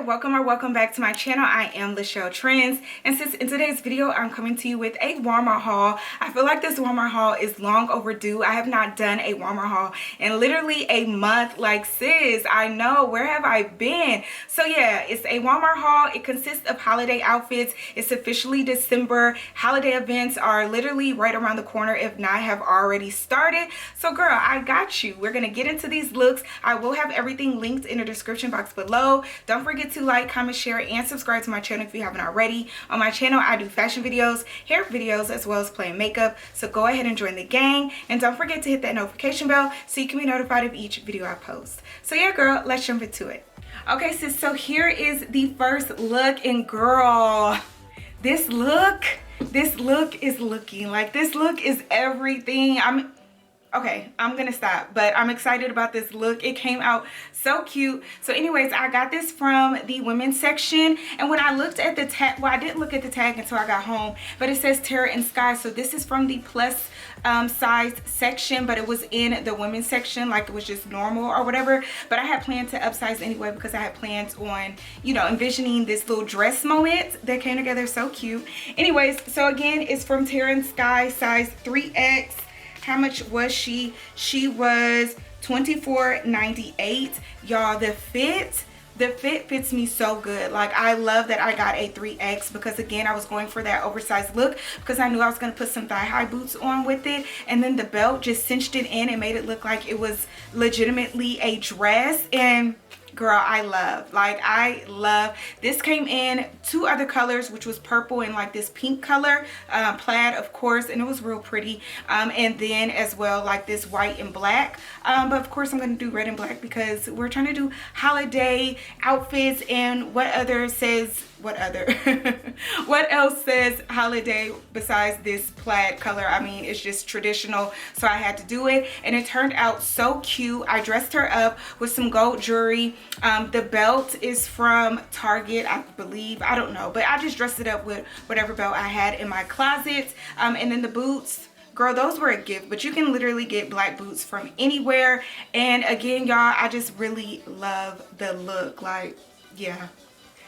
welcome or welcome back to my channel. I am Lachelle Trends, and since in today's video I'm coming to you with a Walmart haul. I feel like this Walmart haul is long overdue. I have not done a Walmart haul in literally a month. Like, sis, I know, where have I been? So yeah, it's a Walmart haul. It consists of holiday outfits. It's officially December. Holiday events are literally right around the corner, if not have already started. So girl, I got you. We're gonna get into these looks. I will have everything linked in the description box below. Don't forget to like, comment, share, and subscribe to my channel if you haven't already. On my channel, I do fashion videos, hair videos, as well as playing makeup. So go ahead and join the gang. And don't forget to hit that notification bell so you can be notified of each video I post. So yeah, girl, let's jump into it. Okay, sis, so here is the first look. And girl, this look is looking like, this look is everything. Okay, I'm gonna stop, but I'm excited about this look. It came out so cute. So anyways, I got this from the women's section, and when I looked at the tag, well, I didn't look at the tag until I got home, but it says Terra and Sky. So this is from the plus size section, but it was in the women's section, like it was just normal or whatever. But I had planned to upsize anyway because I had plans on, you know, envisioning this little dress moment that came together so cute. Anyways, so again, it's from Terra and Sky, size 3X. How much was she? She was $24.98. Y'all, the fit fits me so good. Like, I love that I got a 3X because again, I was going for that oversized look because I knew I was going to put some thigh-high boots on with it, and then the belt just cinched it in and made it look like it was legitimately a dress. And girl, I love this. Came in two other colors, which was purple and like this pink color, plaid of course, and it was real pretty, and then as well like this white and black, but of course I'm gonna do red and black because we're trying to do holiday outfits. And what else says holiday besides this plaid color? I mean, it's just traditional, so I had to do it, and it turned out so cute. I dressed her up with some gold jewelry. The belt is from Target, I believe. I don't know, but I just dressed it up with whatever belt I had in my closet. And then the boots, girl, those were a gift, but you can literally get black boots from anywhere. And again, y'all, I just really love the look. Like, yeah.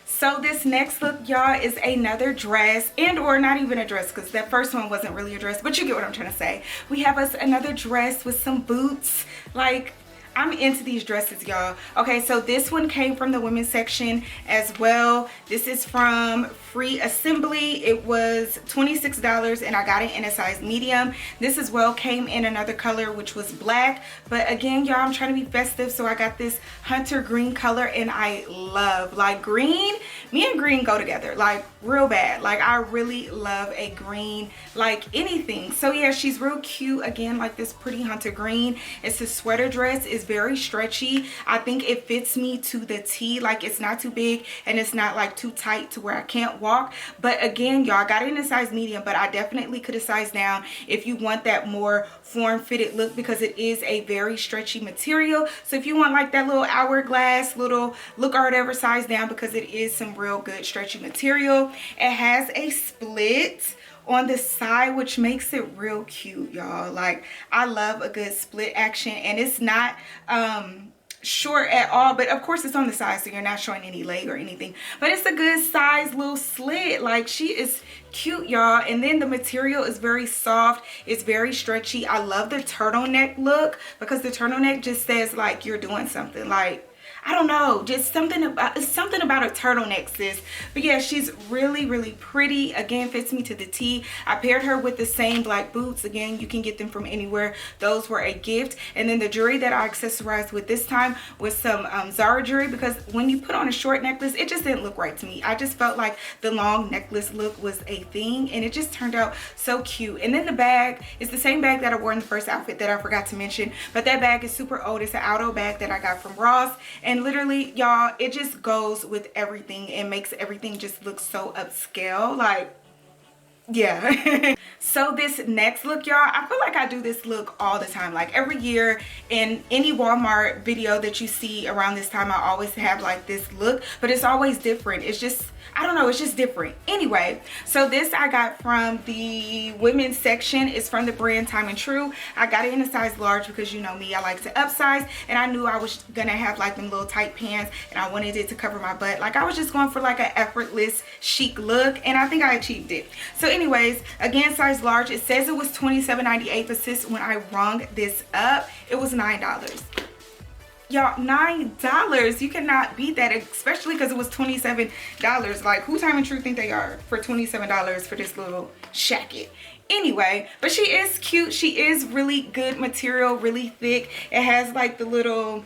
So this next look, y'all, is another dress, and or not even a dress because that first one wasn't really a dress, but you get what I'm trying to say. We have us another dress with some boots. Like, I'm into these dresses, y'all. Okay, so this one came from the women's section as well. This is from Free Assembly. It was $26 and I got it in a size medium. This as well came in another color, which was black. But again, y'all, I'm trying to be festive, so I got this hunter green color, and I love, like, green. Me and green go together, like, real bad. Like, I really love a green, like, anything. So yeah, she's real cute. Again, like this pretty hunter green. It's a sweater dress. It's very stretchy. I think it fits me to the T. Like, it's not too big and it's not like too tight to where I can't walk. But again, y'all, I got it in a size medium, but I definitely could have sized down if you want that more form-fitted look because it is a very stretchy material. So if you want like that little hourglass little look or whatever, size down because it is some real good stretchy material. It has a split on the side, which makes it real cute, y'all. Like, I love a good split action, and it's not short at all, but of course it's on the side, so you're not showing any leg or anything, but it's a good size little slit. Like, she is cute, y'all. And then the material is very soft, it's very stretchy. I love the turtleneck look because the turtleneck just says like you're doing something. Like, I don't know, just something about, it's something about a turtleneck, sis. But yeah, she's really, really pretty. Again, fits me to the T. I paired her with the same black boots. Again, you can get them from anywhere. Those were a gift. And then the jewelry that I accessorized with this time was some Zara jewelry, because when you put on a short necklace, it just didn't look right to me. I just felt like the long necklace look was a thing, and it just turned out so cute. And then the bag is the same bag that I wore in the first outfit that I forgot to mention, but that bag is super old. It's an Aldo bag that I got from Ross. And literally, y'all, it just goes with everything and makes everything just look so upscale. Like, Yeah. So this next look, y'all, I feel like I do this look all the time. Like every year in any Walmart video that you see around this time, I always have like this look, but it's always different. It's just, I don't know, it's just different. Anyway, so this I got from the women's section. It's from the brand Time and True. I got it in a size large because you know me, I like to upsize, and I knew I was gonna have like them little tight pants and I wanted it to cover my butt. Like I was just going for like an effortless chic look, and I think I achieved it. So anyways, again, size large. It says it was $27.98, but sis, when I rung this up, it was $9. Y'all, $9. You cannot beat that, especially because it was $27. Like, who Time and True think they are for $27 for this little shacket? Anyway, but she is cute. She is really good material, really thick. It has like the little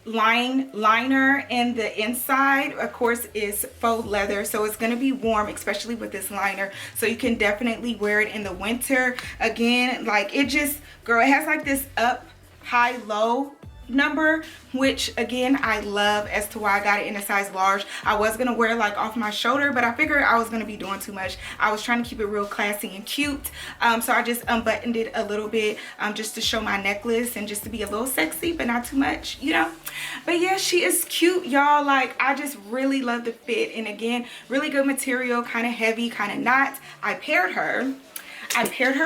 liner, and the inside of course is faux leather, so it's going to be warm, especially with this liner, so you can definitely wear it in the winter. Again, like it just, girl, it has like this up high low number, which again I love, as to why I got it in a size large. I was gonna wear it like off my shoulder, but I figured I was gonna be doing too much. I was trying to keep it real classy and cute, so I just unbuttoned it a little bit, just to show my necklace and just to be a little sexy, but not too much, you know. But yeah, she is cute, y'all. Like I just really love the fit, and again, really good material, kind of heavy, kind of not. I paired her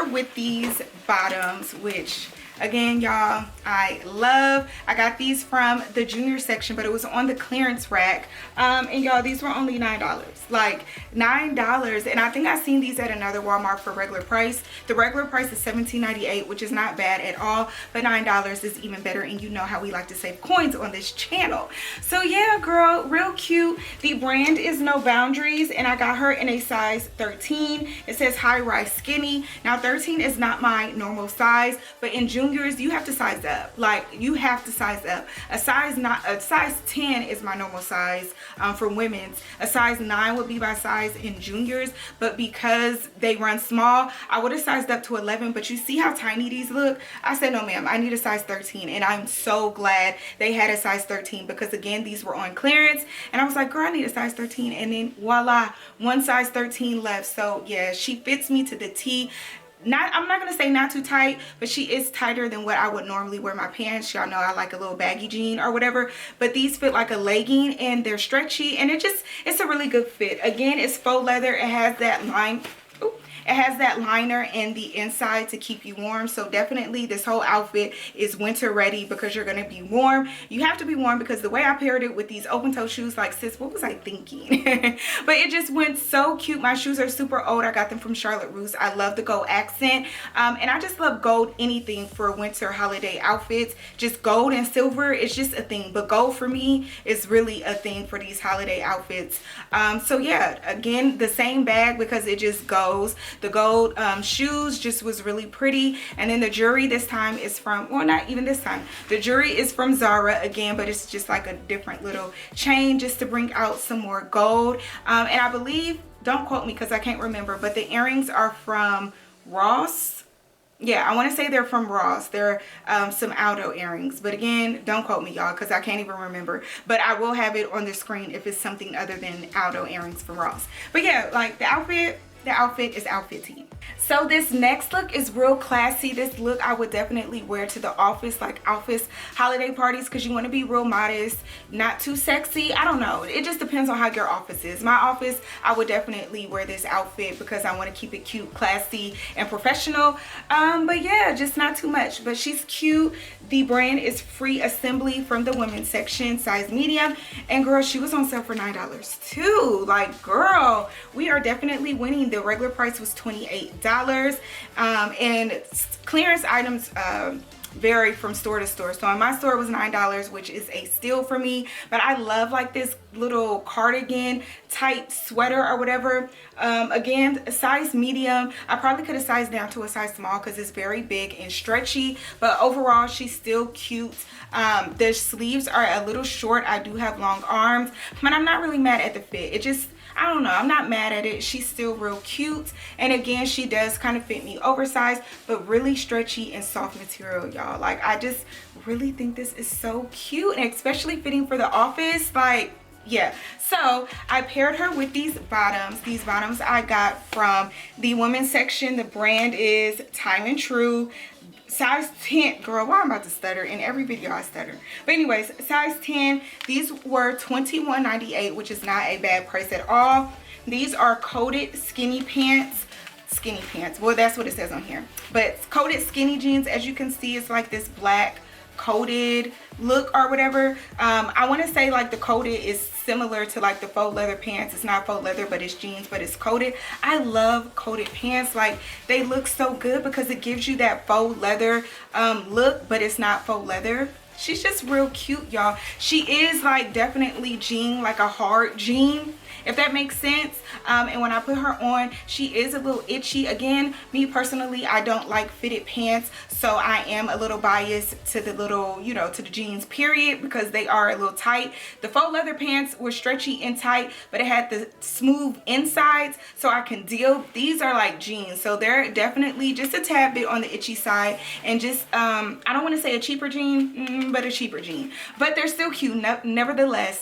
with these bottoms, which again, y'all, I love. I got these from the junior section, but it was on the clearance rack, and y'all, these were only $9. Like $9, and I think I seen these at another Walmart for regular price. The regular price is $17.98, which is not bad at all, but $9 is even better, and you know how we like to save coins on this channel. So yeah, girl, real cute. The brand is No Boundaries, and I got her in a size 13. It says high rise skinny. Now 13 is not my normal size, but in juniors you have to size up. Like you have to size up. A size 10 is my normal size for women's. A size 9 would be my size in juniors, but because they run small, I would have sized up to 11. But you see how tiny these look? I said, no ma'am, I need a size 13, and I'm so glad they had a size 13, because again, these were on clearance, and I was like, girl, I need a size 13, and then voila, one size 13 left. So yeah, she fits me to the T. I'm not gonna say not too tight, but she is tighter than what I would normally wear my pants. Y'all know I like a little baggy jean or whatever, but these fit like a legging, and they're stretchy, and it's a really good fit. Again, it's faux leather. It has that line. It has that liner in the inside to keep you warm. So definitely this whole outfit is winter ready, because you're going to be warm. You have to be warm, because the way I paired it with these open toe shoes, like sis, what was I thinking? But it just went so cute. My shoes are super old. I got them from Charlotte Russe. I love the gold accent, and I just love gold anything for winter holiday outfits. Just gold and silver, it's just a thing, but gold for me is really a thing for these holiday outfits. So yeah, again, the same bag, because it just goes. The gold shoes just was really pretty, and then the jewelry this time is from, well, not even this time, the jewelry is from Zara again, but it's just like a different little chain just to bring out some more gold, and I believe, don't quote me because I can't remember, but the earrings are from Ross. Yeah, I want to say they're from Ross. They're some Aldo earrings, but again, don't quote me, y'all, because I can't even remember, but I will have it on the screen if it's something other than Aldo earrings from Ross. But yeah, like the outfit is outfitting. So this next look is real classy. This look I would definitely wear to the office, like office holiday parties, because you want to be real modest, not too sexy. I don't know, it just depends on how your office is. My office, I would definitely wear this outfit because I want to keep it cute, classy, and professional, but yeah, just not too much. But she's cute. The brand is Free Assembly from the women's section, size medium, and girl, she was on sale for $9 too. Like girl, we are definitely winning. The regular price was $28, and clearance items vary from store to store. So in my store it was $9, which is a steal for me. But I love like this little cardigan type sweater or whatever. Again, a size medium. I probably could have sized down to a size small because it's very big and stretchy, but overall she's still cute. The sleeves are a little short. I do have long arms, but I'm not really mad at the fit. It just, I don't know, I'm not mad at it. She's still real cute, and again, she does kind of fit me oversized, but really stretchy and soft material, y'all. Like I just really think this is so cute, and especially fitting for the office. Like Yeah, so I paired her with these bottoms. These bottoms I got from the women's section. The brand is Time and True. Size 10. Girl, why am I about to stutter? In every video I stutter. But anyways, size 10. These were $21.98, which is not a bad price at all. These are coated skinny pants. Skinny pants. Well, that's what it says on here. But coated skinny jeans, as you can see, it's like this black coated look or whatever. I want to say like the coated is similar to like the faux leather pants. It's not faux leather, but it's jeans, but it's coated. I love coated pants. Like, they look so good because it gives you that faux leather look, but it's not faux leather. She's just real cute, y'all. She is like definitely jean, like a hard jean, if that makes sense. And when I put her on, she is a little itchy. Again, me personally, I don't like fitted pants, so I am a little biased to the little, you know, to the jeans period, because they are a little tight. The faux leather pants were stretchy and tight, but it had the smooth insides, so I can deal. These are like jeans, so they're definitely just a tad bit on the itchy side, and just I don't want to say a cheaper jean, but a cheaper jean, but they're still cute. Nonetheless,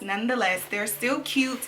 they're still cute.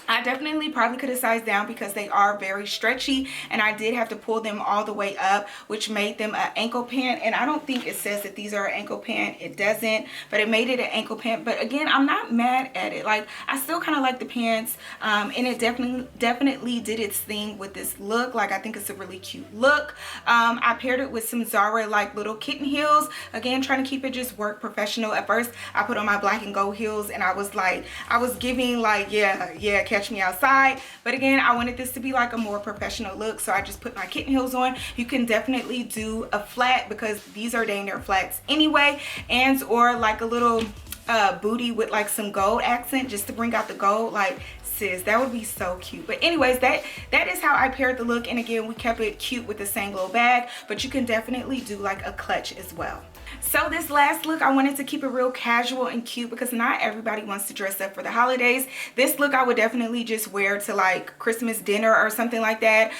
I definitely probably could have sized down because they are very stretchy, and I did have to pull them all the way up, which made them an ankle pant. And I don't think it says that these are an ankle pant. It doesn't, but it made it an ankle pant. But again, I'm not mad at it. Like, I still kind of like the pants, and it definitely did its thing with this look. Like, I think it's a really cute look. I paired it with some Zara like little kitten heels. Again, trying to keep it just work professional. At first, I put on my black and gold heels, and I was like, I was giving like, yeah, catch me outside. But again, I wanted this to be like a more professional look, so I just put my kitten heels on. You can definitely do a flat, because these are dang near flats anyway, and or like a little booty with like some gold accent, just to bring out the gold. Like, sis, that would be so cute. But anyways, that is how I paired the look. And again, we kept it cute with the same little bag, but you can definitely do like a clutch as well. So this last look, I wanted to keep it real casual and cute, because not everybody wants to dress up for the holidays. This look I would definitely just wear to like Christmas dinner or something like that,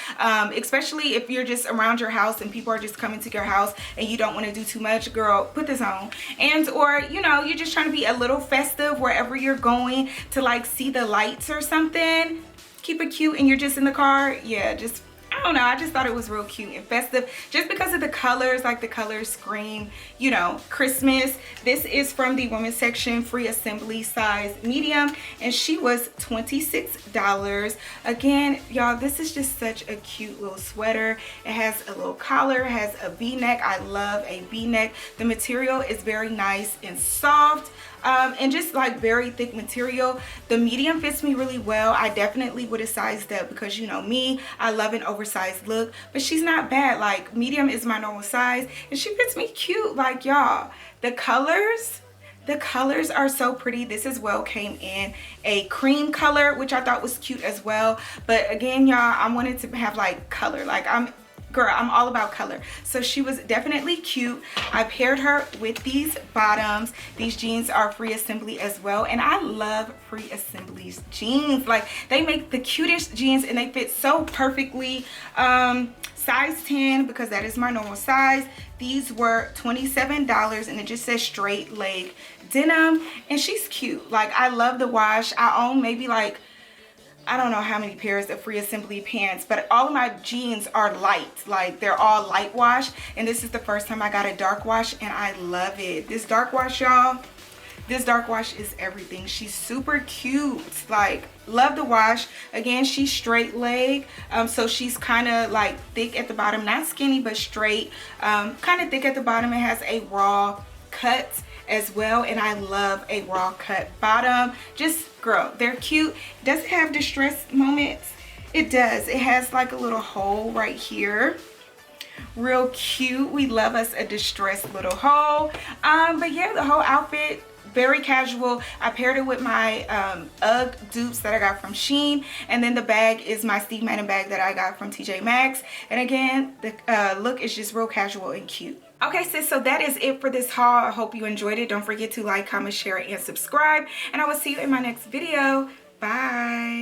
especially if you're just around your house and people are just coming to your house and you don't want to do too much. Girl, put this on. And or, you know, you're just trying to be a little festive wherever you're going to, like see the lights or something. Keep it cute, and you're just in the car. Yeah, just, I don't know, I just thought it was real cute and festive just because of the colors. Like, the colors scream, you know, Christmas. This is from the women's section, free assembly, size medium, and she was $26. Again, y'all, this is just such a cute little sweater. It has a little collar, it has a v-neck. I love a v-neck. The material is very nice and soft. And just like very thick material. The medium fits me really well. I definitely would have sized up, because you know me, I love an oversized look, but she's not bad. Like, medium is my normal size, and she fits me cute. Like, y'all, the colors are so pretty. This as well came in a cream color, which I thought was cute as well. But again, y'all, I wanted to have like color. Like, I'm all about color. So she was definitely cute. I paired her with these bottoms. These jeans are free assembly as well, and I love free assemblies jeans. Like, they make the cutest jeans, and they fit so perfectly. Size 10, because that is my normal size. These were $27, and it just says straight leg denim, and she's cute. Like, I love the wash. I own maybe like, I don't know how many pairs of free assembly pants, but all of my jeans are light. Like, they're all light wash, and this is the first time I got a dark wash, and I love it. This dark wash, y'all, this dark wash is everything. She's super cute. Like, love the wash. Again, she's straight leg, so she's kind of like thick at the bottom, not skinny, but straight, kind of thick at the bottom. It has a raw cut as well, and I love a raw cut bottom. Just, girl, they're cute. Does it have distressed moments? It does. It has like a little hole right here. Real cute. We love us a distressed little hole. But yeah, the whole outfit, very casual. I paired it with my UGG dupes that I got from Shein, and then the bag is my Steve Madden bag that I got from TJ Maxx. And again, the look is just real casual and cute. Okay, sis, so that is it for this haul. I hope you enjoyed it. Don't forget to like, comment, share, and subscribe, and I will see you in my next video. Bye.